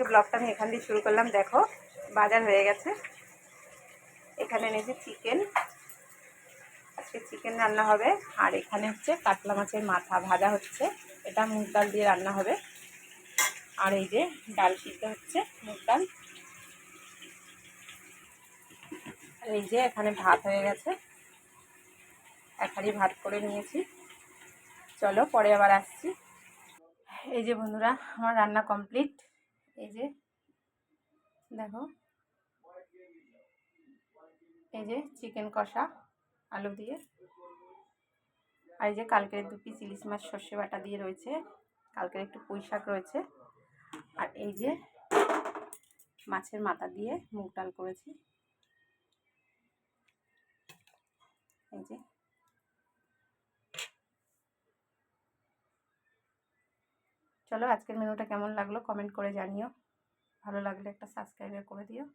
ব্লগটা আমি এখান দিয়ে শুরু করলাম। দেখো বাজার হয়ে গেছে, এখানে এনেছি চিকেন, আজকে চিকেন রান্না হবে। আর এখানে হচ্ছে কাতলা মাছের মাথা ভাজা হচ্ছে, এটা মুগ ডাল দিয়ে রান্না হবে। আর এই যে ডাল সিদ্ধ হচ্ছে, মুগ ডাল। আর এই যে এখানে ভাত হয়ে গেছে, এক হাঁড়ি ভাত করে নিয়েছি। চলো পরে আবার আসছি। এই যে বন্ধুরা আমার রান্না কমপ্লিট। এই যে দেখো, এই যে চিকেন কষা আলু দিয়ে, আর এই যে কালকের 2 পিস ইলিশ মাছ সর্ষে বাটা দিয়ে রয়েছে, কালকের একটু পুঁই শাক রয়েছে, আর এই যে মাছের মাথা দিয়ে মুগ ডাল করেছি। এই যে চলো আজকের মেনুটা কেমন লাগলো কমেন্ট করে জানিও, ভালো লাগলে একটা সাবস্ক্রাইব করে দিও।